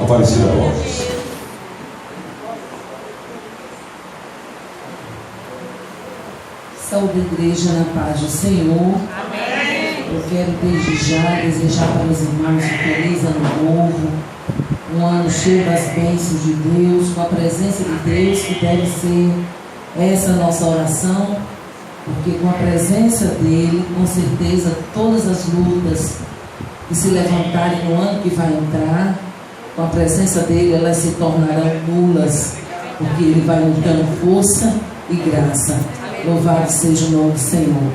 Aparecida Borges. Saúde, igreja, na paz do Senhor. Amém. Eu quero desde já desejar para os irmãos um feliz ano novo, um ano cheio das bênçãos de Deus, com a presença de Deus, que deve ser essa nossa oração, porque com a presença dele, com certeza, todas as lutas que se levantarem no ano que vai entrar, com a presença dele, elas se tornarão nulas, porque ele vai nos dando força e graça. Louvado seja o nome do Senhor.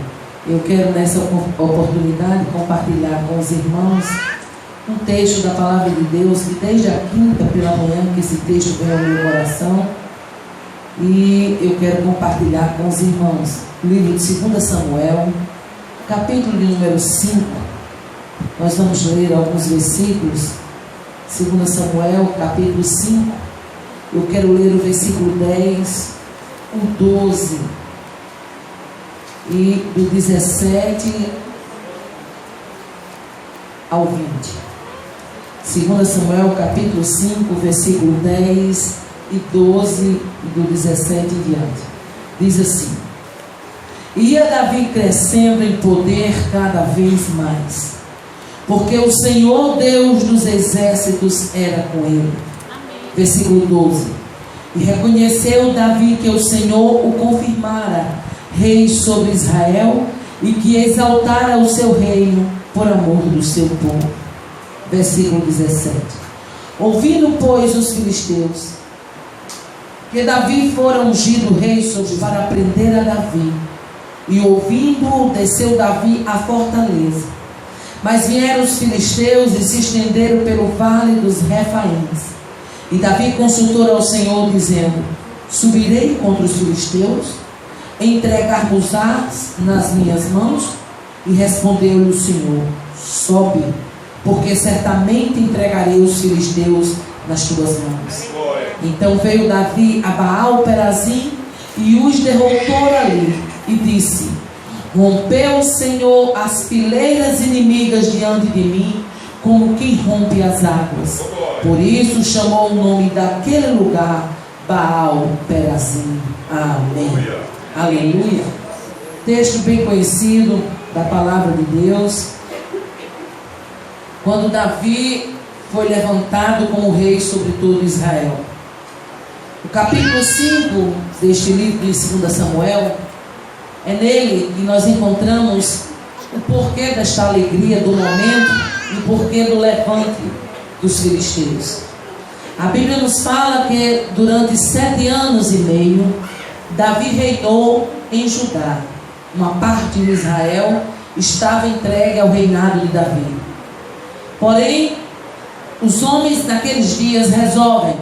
Eu quero nessa oportunidade compartilhar com os irmãos um texto da palavra de Deus, que desde a quinta pela manhã que esse texto veio ao meu coração, e eu quero compartilhar com os irmãos o livro de 2 Samuel, capítulo de número 5. Nós vamos ler alguns versículos. 2 Samuel, capítulo 5. Eu quero ler o versículo 10, o 12 e do 17 ao 20. 2 Samuel, capítulo 5, versículo 10 e 12 e do 17 em diante. Diz assim: ia Davi crescendo em poder cada vez mais, porque o Senhor Deus dos exércitos era com ele. Versículo 12: e reconheceu Davi que o Senhor o confirmara rei sobre Israel, e que exaltara o seu reino por amor do seu povo. Versículo 17: ouvindo, pois, os filisteus que Davi fora ungido rei para prender a Davi, e ouvindo, desceu Davi à fortaleza. Mas vieram os filisteus e se estenderam pelo vale dos Refaíns. E Davi consultou ao Senhor, dizendo: subirei contra os filisteus, entregar-vos-ás nas minhas mãos? E respondeu-lhe o Senhor: sobe, porque certamente entregarei os filisteus nas tuas mãos. Então veio Davi a Baal-Perazim e os derrotou ali, e disse: rompeu o Senhor as fileiras inimigas diante de mim, como quem rompe as águas. Por isso chamou o nome daquele lugar Baal-Perazim. Amém. Aleluia. Texto bem conhecido da palavra de Deus. Quando Davi foi levantado como rei sobre todo Israel. O capítulo 5 deste livro de 2 Samuel, é nele que nós encontramos o porquê desta alegria do momento e o porquê do levante dos filisteus. A Bíblia nos fala que durante 7 anos e meio Davi reinou em Judá. Uma parte de Israel estava entregue ao reinado de Davi. Porém, os homens naqueles dias resolvem,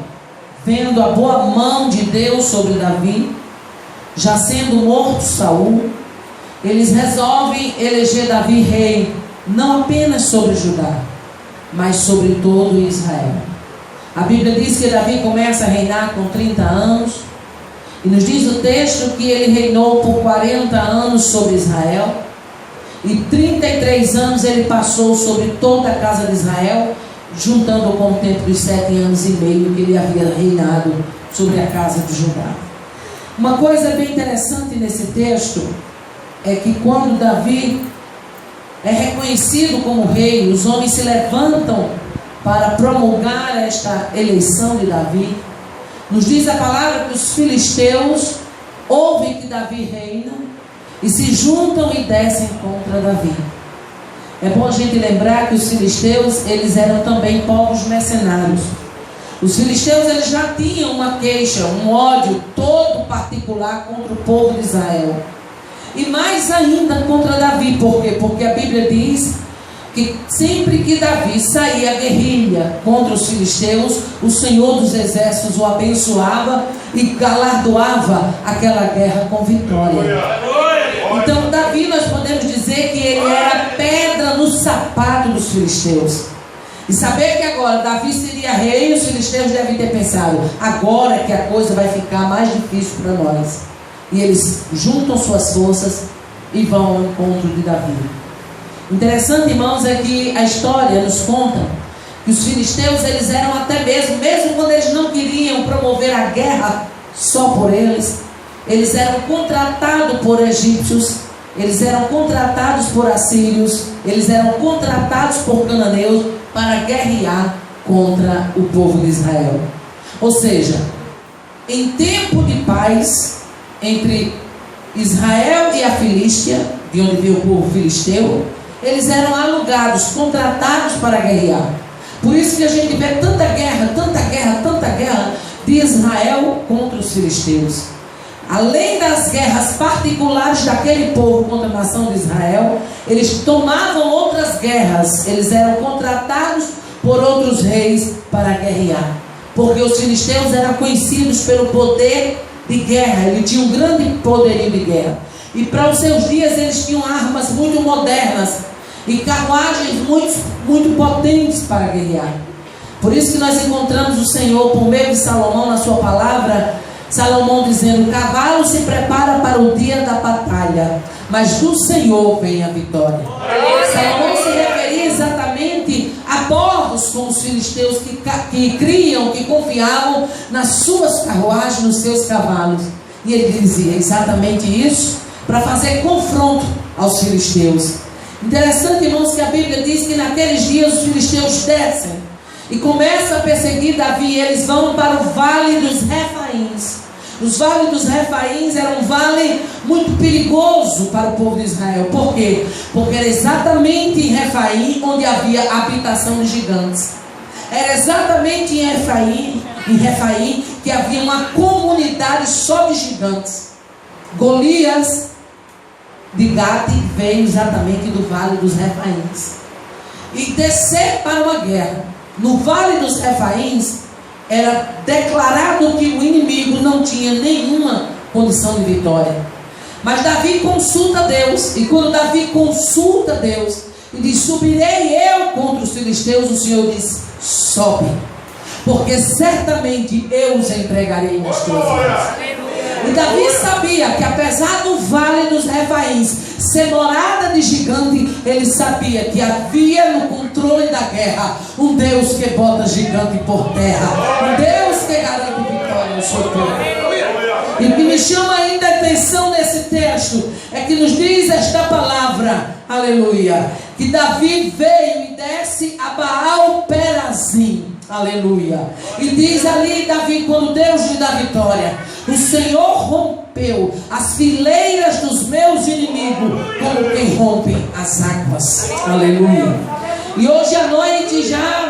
vendo a boa mão de Deus sobre Davi, já sendo morto Saul, eles resolvem eleger Davi rei, não apenas sobre Judá, mas sobre todo Israel. A Bíblia diz que Davi começa a reinar com 30 anos, e nos diz o texto que ele reinou por 40 anos sobre Israel, e 33 anos ele passou sobre toda a casa de Israel, juntando com o tempo dos 7 anos e meio que ele havia reinado sobre a casa de Judá. Uma coisa bem interessante nesse texto é que quando Davi é reconhecido como rei, os homens se levantam para promulgar esta eleição de Davi. Nos diz a palavra que os filisteus ouvem que Davi reina e se juntam e descem contra Davi. É bom a gente lembrar que os filisteus, eles eram também povos mercenários. Os filisteus, eles já tinham uma queixa, um ódio todo particular contra o povo de Israel. E mais ainda contra Davi. Por quê? Porque a Bíblia diz que sempre que Davi saía a guerrilha contra os filisteus, o Senhor dos exércitos o abençoava e galardoava aquela guerra com vitória. Então Davi, nós podemos dizer que ele era pedra no sapato dos filisteus. E saber que agora Davi seria rei, os filisteus devem ter pensado: agora que a coisa vai ficar mais difícil para nós. E eles juntam suas forças e vão ao encontro de Davi. Interessante, irmãos, é que a história nos conta que os filisteus, eles eram até mesmo quando eles não queriam promover a guerra só por eles eram contratados por egípcios, eles eram contratados por assírios, eles eram contratados por cananeus para guerrear contra o povo de Israel. Ou seja, em tempo de paz entre Israel e a Filístia, de onde veio o povo filisteu, eles eram alugados, contratados para guerrear. Por isso que a gente vê tanta guerra de Israel contra os filisteus. Além das guerras particulares daquele povo contra a nação de Israel, eles tomavam outras guerras, eles eram contratados por outros reis para guerrear, porque os filisteus eram conhecidos pelo poder de guerra, eles tinham um grande poderio de guerra, e para os seus dias eles tinham armas muito modernas e carruagens muito potentes para guerrear. Por isso que nós encontramos o Senhor por meio de Salomão na sua palavra, Salomão dizendo: o cavalo se prepara para o dia da batalha, mas do Senhor vem a vitória. Salomão se referia exatamente a povos como os filisteus que criam, que confiavam nas suas carruagens, nos seus cavalos. E ele dizia exatamente isso para fazer confronto aos filisteus. Interessante, irmãos, que a Bíblia diz que naqueles dias os filisteus descem e começam a perseguir Davi, e eles vão para o Vale dos Refaíns. Os vales dos Refaíns eram um vale muito perigoso para o povo de Israel. Por quê? Porque era exatamente em Refaim onde havia habitação de gigantes. Era exatamente em Refaim que havia uma comunidade só de gigantes. Golias de Gate veio exatamente do Vale dos Refaíns. E descer para uma guerra no Vale dos Refaíns, era declarado que o inimigo não tinha nenhuma condição de vitória. Mas Davi consulta Deus, e quando Davi consulta Deus e diz: subirei eu contra os filisteus, o Senhor diz: sobe, porque certamente eu os entregarei nas tuas mãos. E Davi sabia que apesar do Vale dos Refaíns ser morada de gigante, ele sabia que havia no controle da guerra um Deus que bota gigante por terra, um Deus que garante vitória ao seu povo. E o que me chama ainda a atenção nesse texto é que nos diz esta palavra, aleluia, que Davi veio e desce a Baal-Perazim. Aleluia. E diz ali Davi, quando Deus lhe dá vitória: o Senhor rompeu as fileiras dos meus inimigos, como quem rompe as águas. Aleluia. E hoje à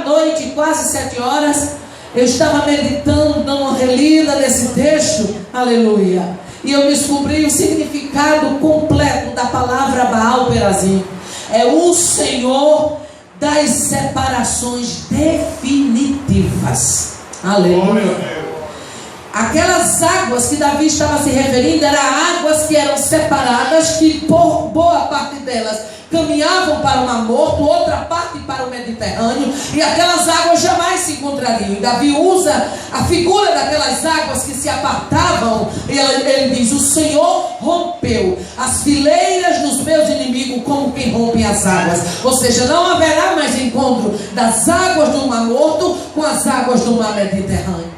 noite, quase 7 horas, eu estava meditando, dando uma relida nesse texto. Aleluia. E eu descobri o significado completo da palavra Baal-Perazim. É o Senhor das separações definitivas. Aleluia. Aquelas águas que Davi estava se referindo eram águas que eram separadas, que por boa parte delas caminhavam para o Mar Morto, outra parte para o Mediterrâneo, e aquelas águas jamais se encontrariam. E Davi usa a figura daquelas águas que se apartavam, e ele diz: o Senhor rompeu as fileiras dos meus inimigos, como quem rompe as águas. Ou seja, não haverá mais encontro das águas do Mar Morto com as águas do Mar Mediterrâneo.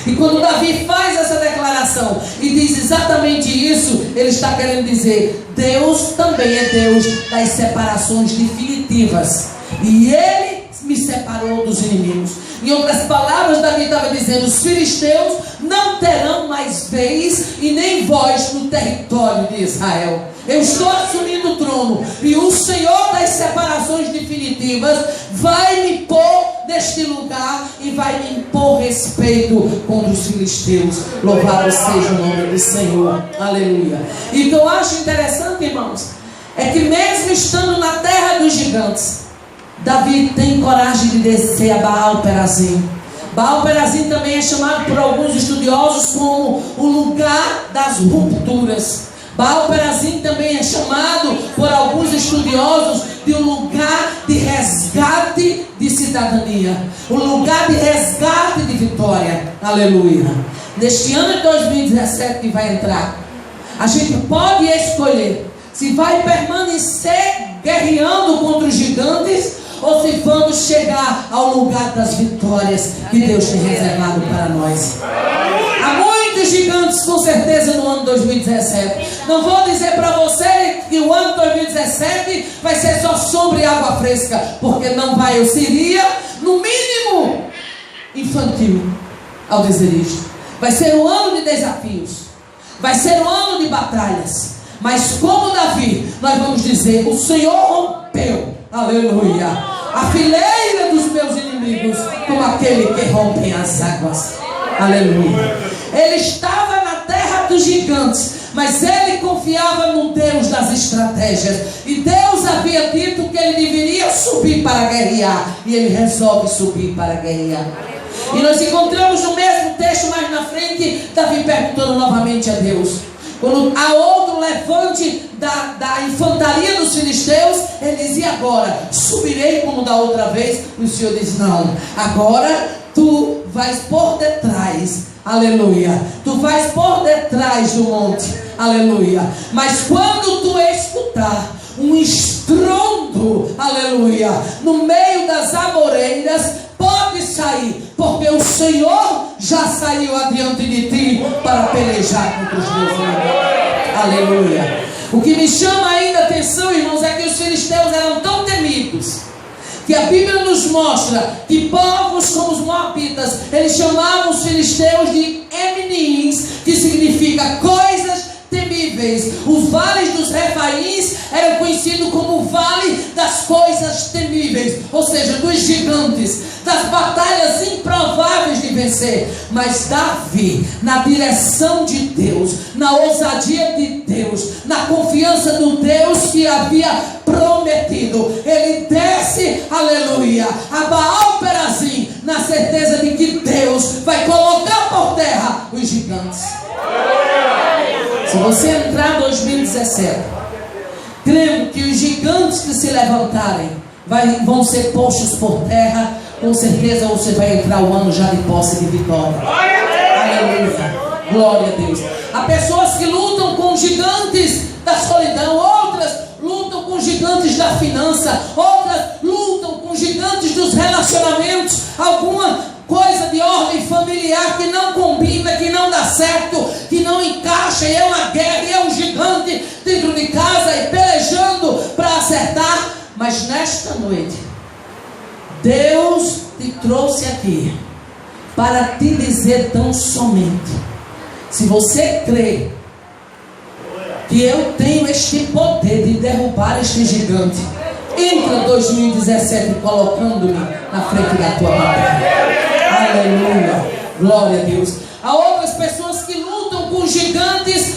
E quando Davi faz essa declaração e diz exatamente isso, ele está querendo dizer: Deus também é Deus das separações definitivas, e Ele me separou dos inimigos. Em outras palavras, Davi estava dizendo: os filisteus não terão mais vez e nem voz no território de Israel. Eu estou assumindo o trono, e o Senhor das separações definitivas vai me pôr neste lugar e vai me impor respeito contra os filisteus. Louvado seja o nome do Senhor. Aleluia. E o que eu acho interessante, irmãos, é que mesmo estando na terra dos gigantes, Davi tem coragem de descer a Baal-Perazim. Baal-Perazim também é chamado por alguns estudiosos como o lugar das rupturas. Baal-Perazim também é chamado por alguns estudiosos de um lugar de resgate de cidadania, um lugar de resgate de vitória. Aleluia. Neste ano de 2017 que vai entrar, a gente pode escolher se vai permanecer guerreando contra os gigantes, ou se vamos chegar ao lugar das vitórias que Deus tem reservado para nós. Há muitos gigantes com certeza no ano 2017. Não vou dizer para você que o ano 2017 vai ser só sombra e água fresca, porque não vai. Eu seria, no mínimo, infantil ao dizer isto. Vai ser um ano de desafios, vai ser um ano de batalhas, mas como Davi, nós vamos dizer: o Senhor rompeu, aleluia, a fileira dos meus inimigos, como aquele que rompe as águas, aleluia. Ele estava na terra dos gigantes, mas ele confiava no Deus das estratégias, e Deus havia dito que ele deveria subir para guerrear, e ele resolve subir para guerrear. E nós encontramos no mesmo texto mais na frente, Davi perguntando novamente a Deus. Quando há outro levante da infantaria dos filisteus, ele diz: e agora? Subirei como da outra vez? E o Senhor diz: não, agora tu vais por detrás, aleluia, tu vais por detrás do monte, aleluia, mas quando tu escutar um estrondo, aleluia, no meio das amoreiras, pode sair, porque o Senhor já saiu adiante de ti para pelejar contra os meus inimigos, aleluia. O que me chama ainda a atenção, irmãos, é que os filisteus eram tão temidos, que a Bíblia nos mostra que povos como os moabitas, eles chamavam os filisteus de Eminims, que significa coisas temíveis. Os vales dos Refaíns eram conhecidos como o vale das coisas temíveis, ou seja, dos gigantes, das batalhas improváveis de vencer. Mas Davi, na direção de Deus, na ousadia de Deus, na confiança do Deus que havia prometido, ele desce, aleluia, a Baal-Perazim, na certeza de que Deus vai colocar por terra os gigantes. Se você entrar em 2017 crendo que os gigantes que se levantarem vão ser postos por terra, com certeza você vai entrar o ano já de posse de vitória. Aleluia, glória a Deus. Há pessoas que lutam com gigantes da solidão, outras lutam com gigantes da finança, outras lutam com gigantes dos relacionamentos, alguma coisa de ordem familiar que não combina, que não dá certo, que não encaixa, e é uma guerra, e é um gigante dentro de casa e pelejando para acertar. Mas nesta noite, Deus te trouxe aqui para te dizer tão somente: se você crê que eu tenho este poder de derrubar este gigante, entra 2017 colocando-me na frente da tua batalha. Aleluia, glória a Deus. Há outras pessoas que lutam com gigantes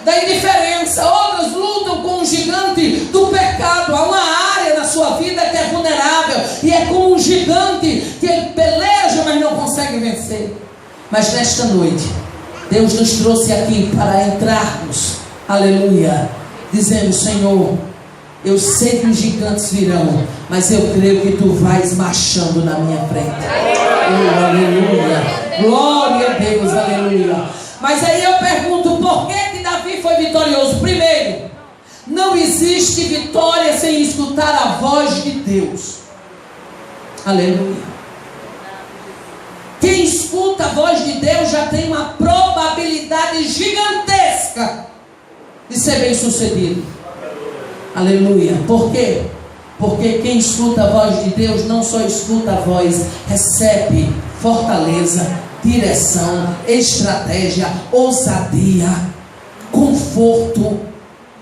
da indiferença, outras lutam com o gigante do pecado. Há uma área na sua vida que é vulnerável, e é como um gigante que ele peleja, mas não consegue vencer. Mas nesta noite, Deus nos trouxe aqui para entrarmos, aleluia, dizendo: Senhor, eu sei que os gigantes virão, mas eu creio que tu vais marchando na minha frente. Oh, aleluia, glória a Deus, aleluia. Mas aí eu pergunto: por que Davi foi vitorioso? Primeiro, não existe vitória sem escutar a voz de Deus. Aleluia. Quem escuta a voz de Deus já tem uma probabilidade gigantesca de ser bem sucedido. Aleluia. Por quê? Porque quem escuta a voz de Deus não só escuta a voz, recebe fortaleza, direção, estratégia, ousadia, conforto.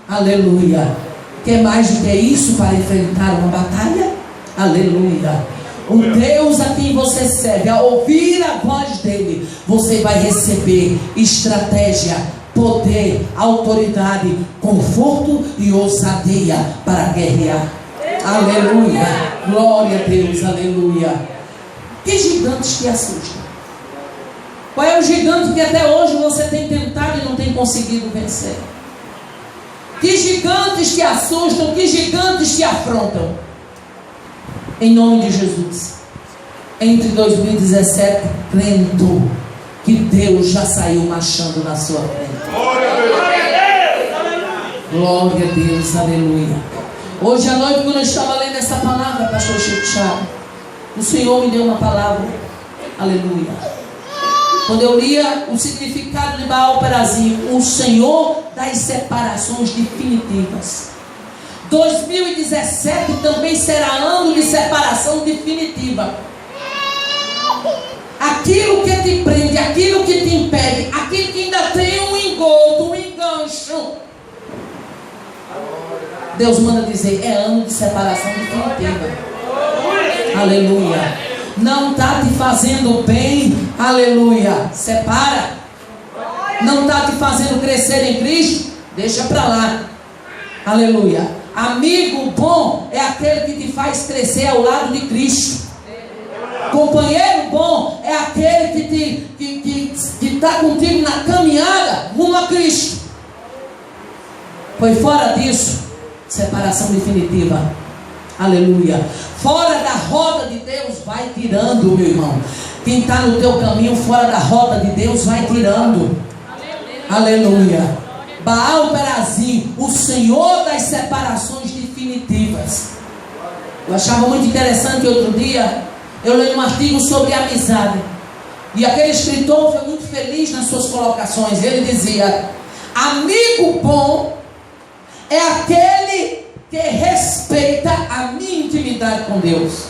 Aleluia. Quer mais do que isso para enfrentar uma batalha? Aleluia. O Deus a quem você serve, ao ouvir a voz dele, você vai receber estratégia, poder, autoridade, conforto e ousadia para guerrear. Aleluia, glória a Deus, aleluia. Que gigantes te assustam? Qual é o gigante que até hoje você tem tentado e não tem conseguido vencer? Que gigantes te assustam? Que gigantes te afrontam? Em nome de Jesus, entre 2017 crendo que Deus já saiu marchando na sua frente. Glória a Deus, aleluia. Hoje à noite, quando eu estava lendo essa palavra, pastor Chico Chaves, o Senhor me deu uma palavra. Aleluia. Quando eu lia o significado de Baal Perazim, o Senhor das separações definitivas. 2017 também será ano de separação definitiva. Aquilo que te prende, aquilo que te impede, aquilo que ainda tem um engodo, um engancho, Deus manda dizer, é ano de separação definitiva. Aleluia. Não está te fazendo bem, aleluia, separa. Não está te fazendo crescer em Cristo, deixa para lá. Aleluia. Amigo bom é aquele que te faz crescer ao lado de Cristo. Companheiro bom é aquele que está contigo na caminhada rumo a Cristo. Foi fora disso, separação definitiva. Aleluia. Fora da roda de Deus, vai tirando, meu irmão. Quem está no teu caminho fora da roda de Deus, vai tirando. Aleluia. Baal Perazim, o Senhor das separações definitivas. Eu achava muito interessante outro dia, eu li um artigo sobre amizade. E aquele escritor foi muito feliz nas suas colocações. Ele dizia: amigo bom é aquele que respeita a minha intimidade com Deus.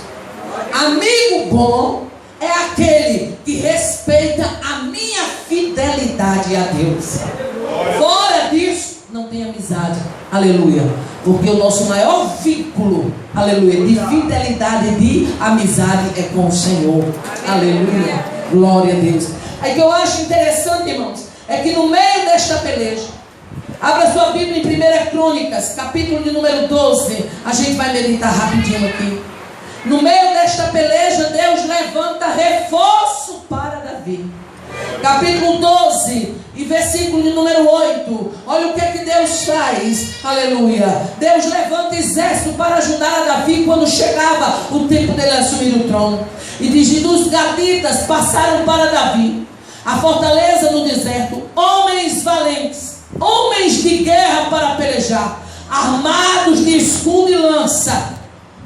Amigo bom é aquele que respeita a minha fidelidade a Deus. Fora disso, não tem amizade. Aleluia. Porque o nosso maior vínculo, aleluia, de fidelidade, de amizade é com o Senhor. Aleluia. Glória a Deus. Aí que eu acho interessante, irmãos, é que no meio desta peleja, abra sua Bíblia em 1 Crônicas, capítulo de número 12. A gente vai meditar rapidinho aqui. No meio desta peleja, Deus levanta reforço para Davi. Capítulo 12 e versículo de número 8. Olha o que é que Deus faz. Aleluia. Deus levanta exército para ajudar a Davi quando chegava o tempo dele assumir o trono. E diz: os gaditas passaram para Davi a fortaleza no deserto, homens valentes, homens de guerra para pelejar, armados de escudo e lança.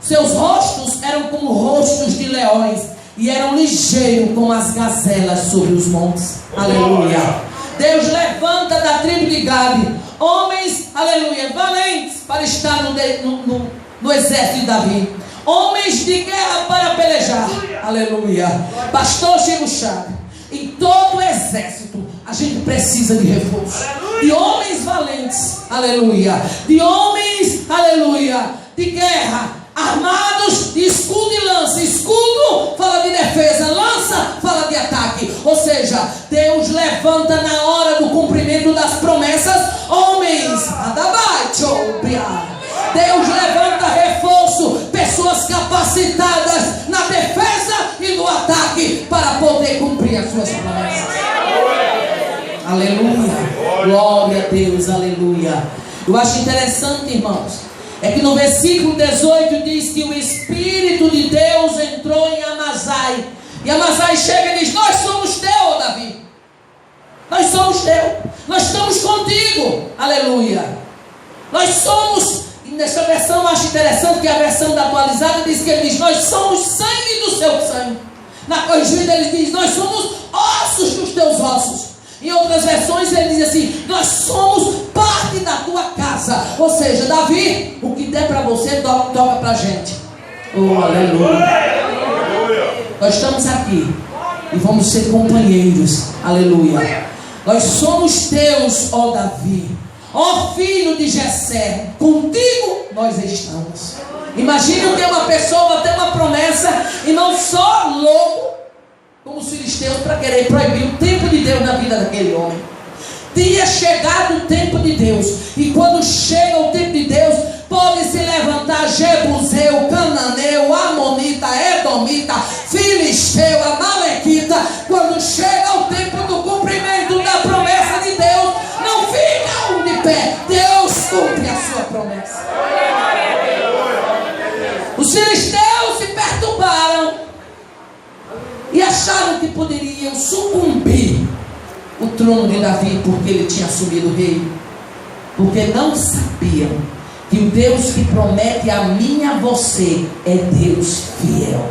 Seus rostos eram como rostos de leões e eram ligeiros como as gazelas sobre os montes. Aleluia. Deus levanta da tribo de Gade homens, aleluia, valentes para estar no exército de Davi. Homens de guerra para pelejar. Aleluia. Pastor Chico Chaves, em todo o exército a gente precisa de reforço. De homens valentes. Aleluia. De homens, aleluia, de guerra, armados de escudo e lança. Escudo fala de defesa, lança fala de ataque. Ou seja, Deus levanta na hora do cumprimento das promessas homens. Deus levanta reforço, pessoas capacitadas na defesa e no ataque para poder cumprir as suas promessas. Aleluia. Glória a Deus, aleluia. Eu acho interessante, irmãos, é que no versículo 18 diz que o Espírito de Deus entrou em Amazai. E Amazai chega e diz: nós somos teu, Davi. Nós somos teu. Nós estamos contigo. Aleluia. Nós somos, e nessa versão eu acho interessante que a versão da atualizada diz que ele diz: nós somos sangue do seu sangue. Na corrigida ele diz: nós somos ossos dos teus ossos. Em outras versões ele diz assim: nós somos parte da tua casa. Ou seja, Davi, o que der para você, toca para a gente. Oh, aleluia. Nós estamos aqui e vamos ser companheiros. Aleluia. Nós somos teus, ó Davi, ó filho de Jessé, contigo nós estamos. Imagine que uma pessoa tem uma promessa e não só louco como os filisteus para querer proibir o tempo de Deus na vida daquele homem. Tinha chegado o tempo de Deus, e quando chega o tempo de Deus, pode se levantar Jebuseu, Cananeu, Amonita, Edomita, Filisteu, Amalequita. Quando chega o tempo do cumprimento da promessa de Deus, não ficam de pé. Deus cumpre a sua promessa. Os filisteus se perturbaram e acharam que poderiam sucumbir o trono de Davi porque ele tinha assumido o rei, porque não sabiam que o Deus que promete a mim e a você é Deus fiel.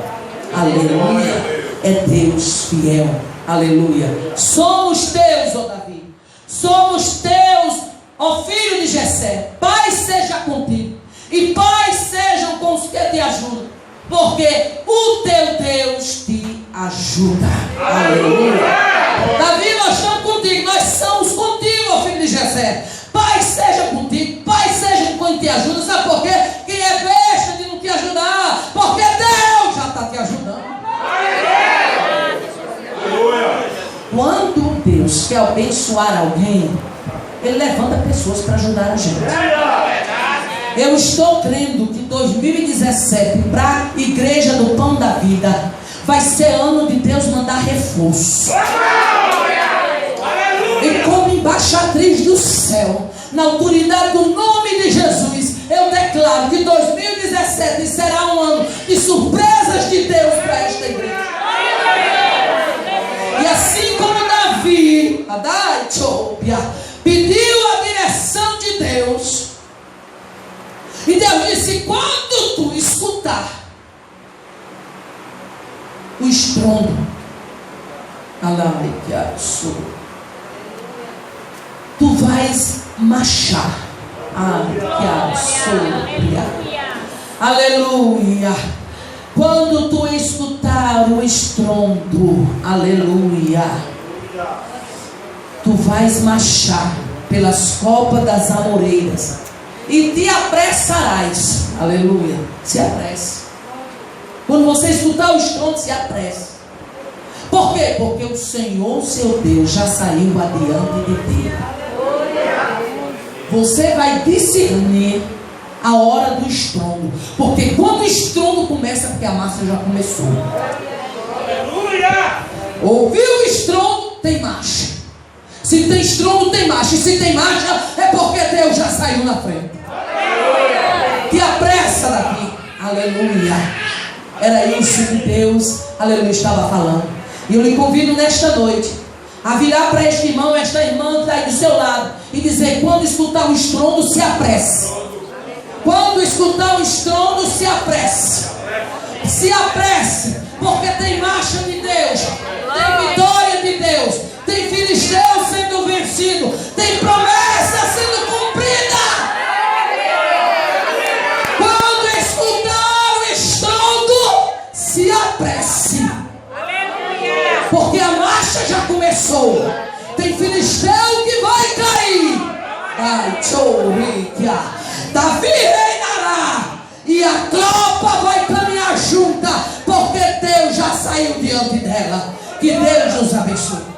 Aleluia. É Deus fiel. Aleluia. Somos teus, ó Davi. Somos teus, ó filho de Jessé. Paz seja contigo, e paz sejam com os que te ajudam, porque o teu Deus te ajuda. Aleluia. Davi, nós estamos contigo. Nós somos contigo, ó filho de Jessé. Paz seja contigo, paz seja com quem te ajuda. Sabe por quê? Quem é besta de não te ajudar? Porque Deus já está te ajudando. Quando Deus quer abençoar alguém, Ele levanta pessoas para ajudar a gente. Eu estou crendo que 2017, para a Igreja do Pão da Vida, vai ser ano de Deus mandar reforço. E como embaixatriz do céu, na autoridade do nome de Jesus, eu declaro que 2017 será um ano de surpresas de Deus para esta igreja. E assim como Davi, pediu a direção de Deus, e Deus disse: quando tu escutar o estrondo, tu vais marchar. Aleluia. Quando tu escutar o estrondo, aleluia, tu vais marchar pelas copas das amoreiras e te apressarás. Aleluia. Se apresse. Quando você escutar o estrondo, se apresse. Por quê? Porque o Senhor, seu Deus, já saiu adiante de ti. Você vai discernir a hora do estrondo, porque quando o estrondo começa, porque a marcha já começou. Aleluia! Ouviu o estrondo, tem marcha. Se tem estrondo, tem marcha. E se tem marcha, é porque Deus já saiu na frente. Aleluia! Te apressa daqui. Aleluia! Era isso que Deus, aleluia, estava falando. E eu lhe convido nesta noite a virar para este irmão, esta irmã que está aí do seu lado, e dizer: quando escutar o estrondo, se apresse. Quando escutar o estrondo, se apresse. Se apresse, porque tem marcha de Deus, tem vitória de Deus, tem filisteus sendo vencido, tem promessa sendo cumprida. Quando escutar o estrondo, se apresse, porque a marcha já começou. Tem filisteu que vai cair. Ai, choriquia. Davi reinará e a tropa vai caminhar junta, porque Deus já saiu diante dela. Que Deus nos abençoe.